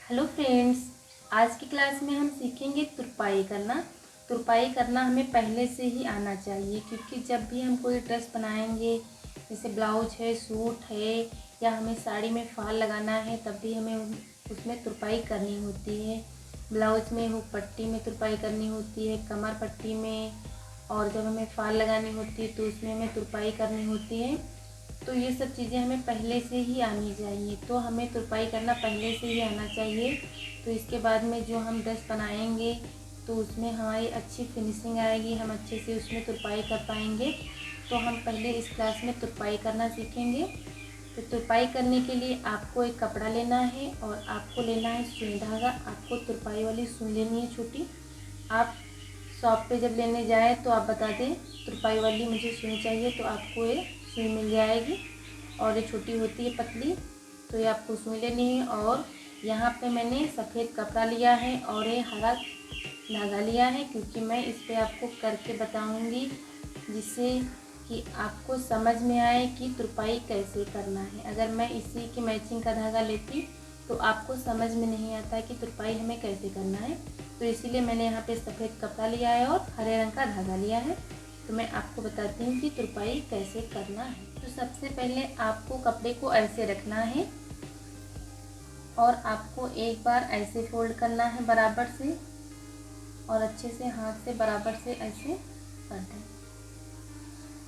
Hello friends, आज की class में हम सीखेंगे तुरपाई करना। तुरपाई करना हमें पहले से ही आना चाहिए, क्योंकि जब भी हम कोई ड्रेस बनाएंगे, जैसे ब्लाउज है, सूट है, या हमें साड़ी में फाल लगाना है, तब भी हमें उसमें तुरपाई करनी होती है। ब्लाउज में हुक पट्टी में तुरपाई करनी होती है, कमर पट्टी में, और जब हमें फाल लगानी होती है तो उसमें हमें तुरपाई करनी होती है। तो ये सब चीज़ें हमें पहले से ही आनी चाहिए, तो हमें तुरपाई करना पहले से ही आना चाहिए। तो इसके बाद में जो हम ड्रेस बनाएंगे तो उसमें हमारी अच्छी फिनिशिंग आएगी, हम अच्छे से उसमें तुरपाई कर पाएंगे। तो हम पहले इस क्लास में तुरपाई करना सीखेंगे। तो तुरपाई करने के लिए आपको एक कपड़ा लेना है और आपको लेना है सुई धागा। आपको तुरपाई वाली सुई लेनी है छोटी। आप शॉप पे जब लेने जाएँ तो आप बता दें तुरपाई वाली मुझे सुई चाहिए, तो आपको ये सुई मिल जाएगी। और ये छोटी होती है पतली, तो ये आपको सुई लेनी है। और यहाँ पे मैंने सफ़ेद कपड़ा लिया है और ये हरा धागा लिया है, क्योंकि मैं इस पर आपको करके बताऊँगी, जिससे कि आपको समझ में आए कि तुरपाई कैसे करना है। अगर मैं इसी की मैचिंग का धागा लेती तो आपको समझ में नहीं आता कि तुरपाई हमें कैसे करना है। तो इसीलिए मैंने यहाँ पे सफ़ेद कपड़ा लिया है और हरे रंग का धागा लिया है। तो मैं आपको बताती हूँ कि तुरपाई कैसे करना है। तो सबसे पहले आपको कपड़े को ऐसे रखना है और आपको एक बार ऐसे फोल्ड करना है बराबर से, और अच्छे से हाथ से बराबर से ऐसे कर दें,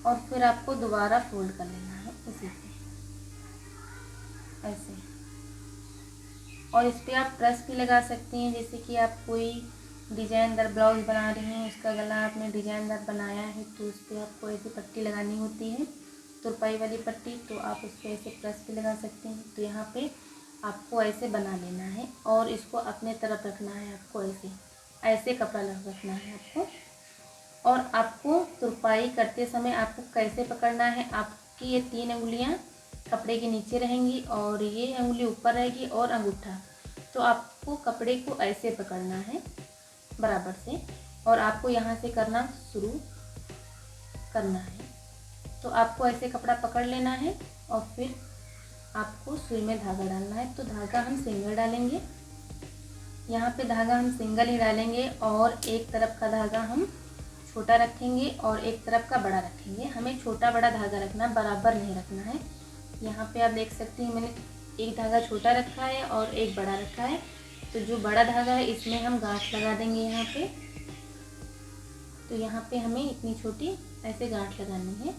और फिर आपको दोबारा फोल्ड कर लेना है इसी से ऐसे। और इस पर आप प्रेस भी लगा सकती हैं, जैसे कि आप कोई डिजाइनदार ब्लाउज बना रही हैं, उसका गला आपने डिजाइनदार बनाया है, तो उस पर आपको ऐसी पट्टी लगानी होती है, तुरपाई वाली पट्टी, तो आप उस पर ऐसे प्रेस भी लगा सकते हैं। तो यहाँ पे आपको ऐसे बना लेना है और इसको अपने तरफ रखना है। आपको ऐसे ऐसे कपड़ा रखना है आपको। और आपको तुरपाई करते समय आपको कैसे पकड़ना है, आपकी ये 3 अंगुलियाँ कपड़े के नीचे रहेंगी और ये अंगुली ऊपर रहेगी और अंगूठा। तो आपको कपड़े को ऐसे पकड़ना है बराबर से, और आपको यहाँ से करना शुरू करना है। तो आपको ऐसे कपड़ा पकड़ लेना है और फिर आपको सुई में धागा डालना है। तो धागा हम सिंगल डालेंगे, यहाँ पे धागा हम सिंगल ही डालेंगे, और एक तरफ का धागा हम छोटा रखेंगे और एक तरफ का बड़ा रखेंगे। हमें छोटा बड़ा धागा रखना, बराबर नहीं रखना है। यहाँ पे आप देख सकती हैं मैंने एक धागा छोटा रखा है और एक बड़ा रखा है। तो जो बड़ा धागा है इसमें हम गांठ लगा देंगे यहाँ पे। तो यहाँ पे हमें इतनी छोटी ऐसे गांठ लगानी है,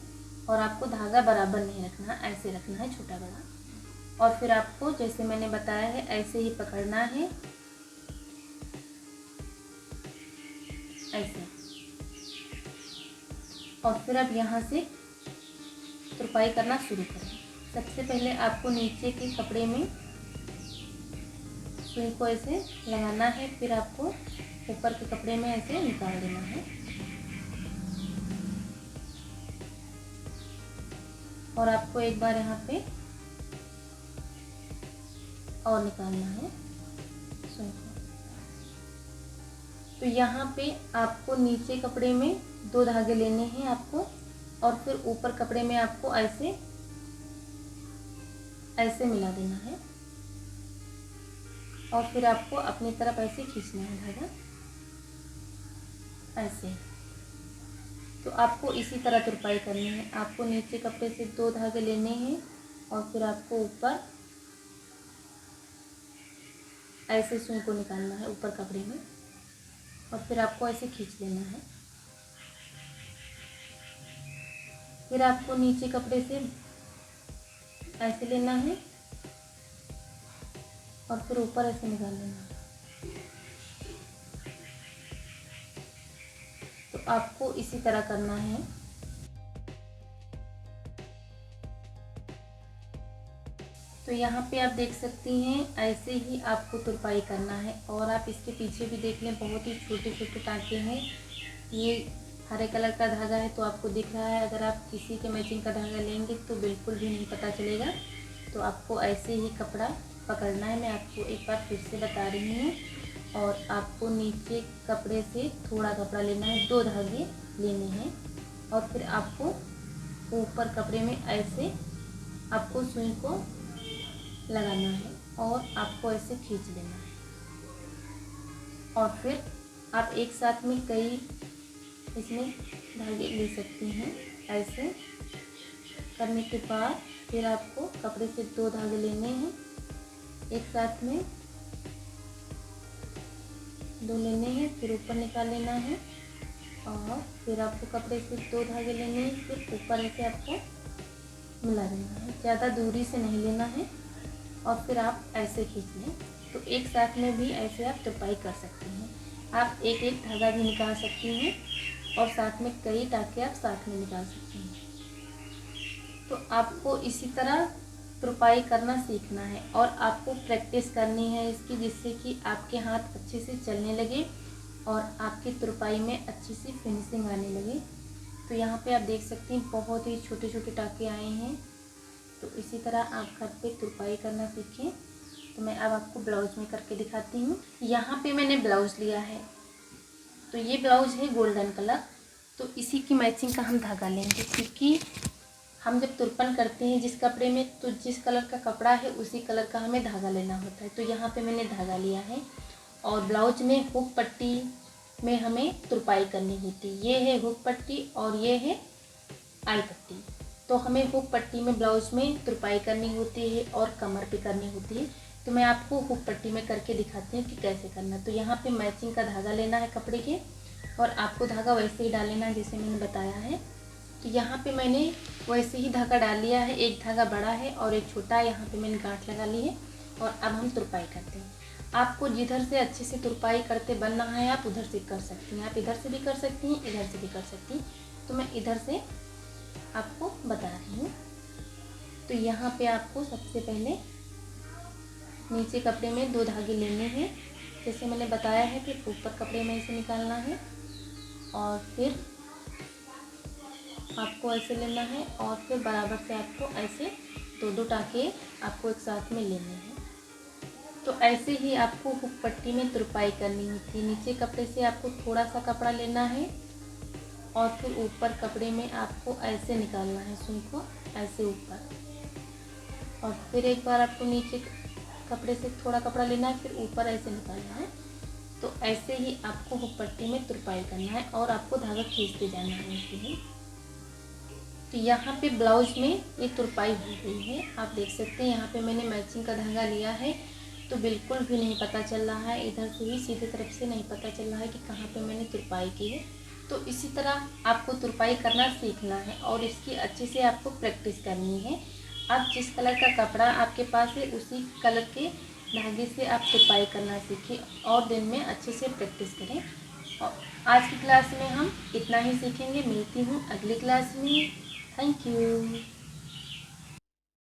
और आपको धागा बराबर नहीं रखना, ऐसे रखना है छोटा बड़ा। और फिर आपको जैसे मैंने बताया है ऐसे ही पकड़ना है, ऐसे। और फिर अब यहाँ से तुरपाई करना शुरू करें। सबसे पहले आपको नीचे के कपड़े में सुई को ऐसे लगाना है, फिर आपको ऊपर के कपड़े में ऐसे निकाल देना है, और आपको एक बार यहाँ पे और निकालना है सुई को। तो यहाँ पे आपको नीचे कपड़े में 2 धागे लेने हैं आपको, और फिर ऊपर कपड़े में आपको ऐसे ऐसे मिला देना है, और फिर आपको अपनी तरफ ऐसे खींचना है धागा ऐसे। तो आपको इसी तरह तुरपाई करनी है। आपको नीचे कपड़े से 2 धागे लेने हैं और फिर आपको ऊपर ऐसे सुई को निकालना है ऊपर कपड़े में, और फिर आपको ऐसे खींच लेना है। फिर आपको नीचे कपड़े से ऐसे लेना है और फिर ऊपर ऐसे निकाल लेना है। तो आपको इसी तरह करना है। तो यहाँ पे आप देख सकती हैं ऐसे ही आपको तुरपाई करना है। और आप इसके पीछे भी देख लें, बहुत ही छोटे छोटे टाँके हैं। ये हरे कलर का धागा है तो आपको दिख रहा है, अगर आप किसी के मैचिंग का धागा लेंगे तो बिल्कुल भी नहीं पता चलेगा। तो आपको ऐसे ही कपड़ा पकड़ना है। मैं आपको एक बार फिर से बता रही हूँ। और आपको नीचे कपड़े से थोड़ा कपड़ा लेना है, 2 धागे लेने हैं, और फिर आपको ऊपर कपड़े में ऐसे आपको सुई को लगाना है। और आपको ऐसे खींच लेना है। और फिर आप एक साथ में कई इसमें धागे ले सकती हैं। ऐसे करने के बाद फिर आपको कपड़े से 2 धागे लेने हैं, एक साथ में 2 लेने हैं, फिर ऊपर निकाल लेना है और फिर आपको कपड़े से 2 धागे लेने हैं, फिर ऊपर ऐसे आपको मिला देना है, ज़्यादा दूरी से नहीं लेना है। और फिर आप ऐसे खींच लें तो एक साथ में भी ऐसे आप तुरपाई कर सकती हैं। आप एक एक धागा भी निकाल सकती हैं और साथ में कई टाँके आप साथ में निकाल सकती हैं। तो आपको इसी तरह तुरपाई करना सीखना है और आपको प्रैक्टिस करनी है इसकी, जिससे कि आपके हाथ अच्छे से चलने लगे और आपकी तुरपाई में अच्छी सी फिनिशिंग आने लगे। तो यहाँ पे आप देख सकती हैं बहुत ही छोटे छोटे टाँके आए हैं। तो इसी तरह आप घर पे तुरपाई करना सीखें। तो मैं अब आपको ब्लाउज में करके दिखाती हूँ। यहाँ पे मैंने ब्लाउज लिया है, तो ये ब्लाउज है गोल्डन कलर। तो इसी की मैचिंग का हम धागा लेंगे, क्योंकि हम जब तुरपन करते हैं जिस कपड़े में, तो जिस कलर का कपड़ा है उसी कलर का हमें धागा लेना होता है। तो यहाँ पे मैंने धागा लिया है और ब्लाउज में हुक पट्टी में हमें तुरपाई करनी होती है। ये है हुक पट्टी और ये है आई पट्टी। तो हमें हुक पट्टी में ब्लाउज में तुरपाई करनी होती है और कमर पे करनी होती है। तो मैं आपको हुक पट्टी में करके दिखाती हूँ कि कैसे करना। तो यहाँ पे मैचिंग का धागा लेना है कपड़े के और आपको धागा वैसे ही डाल लेना है जैसे मैंने बताया है। तो यहाँ पे मैंने वैसे ही धागा डाल लिया है, एक धागा बड़ा है और एक छोटा है। यहाँ पे मैंने गांठ लगा ली है और अब हम तुरपाई करते हैं। आपको जिधर से अच्छे से तुरपाई करते बनना है आप उधर से कर सकती हैं, आप इधर से भी कर सकती हैं, इधर से भी कर सकती हैं। तो मैं इधर से आपको बता रही हूँ। तो यहाँ पे आपको सबसे पहले नीचे कपड़े में 2 धागे लेने हैं जैसे मैंने बताया है, फिर ऊपर कपड़े में इसे निकालना है और फिर आपको ऐसे लेना है और फिर बराबर से आपको ऐसे 2-2 टाँके आपको एक साथ में लेने हैं। तो ऐसे ही आपको हुक पट्टी में तुरपाई करनी होती है। नीचे कपड़े से आपको थोड़ा सा कपड़ा लेना है और फिर ऊपर कपड़े में आपको ऐसे निकालना है सुई को, ऐसे ऊपर। और फिर एक बार आपको नीचे कपड़े से थोड़ा कपड़ा लेना है, फिर ऊपर ऐसे निकालना है। तो ऐसे ही आपको हुक पट्टी में तुरपाई करना है और आपको धागा खींचते जाना है ऐसे ही। तो यहाँ पे ब्लाउज में ये तुरपाई हो गई है, आप देख सकते हैं। यहाँ पे मैंने मैचिंग का धागा लिया है तो बिल्कुल भी नहीं पता चल रहा है, इधर से भी सीधे तरफ से नहीं पता चल रहा है कि कहाँ पे मैंने तुरपाई की है। तो इसी तरह आपको तुरपाई करना सीखना है और इसकी अच्छे से आपको प्रैक्टिस करनी है। आप जिस कलर का कपड़ा आपके पास है उसी कलर के धागे से आप तुरपाई करना सीखें और दिन में अच्छे से प्रैक्टिस करें। और आज की क्लास में हम इतना ही सीखेंगे। मिलती हूँ अगली क्लास में। Thank you.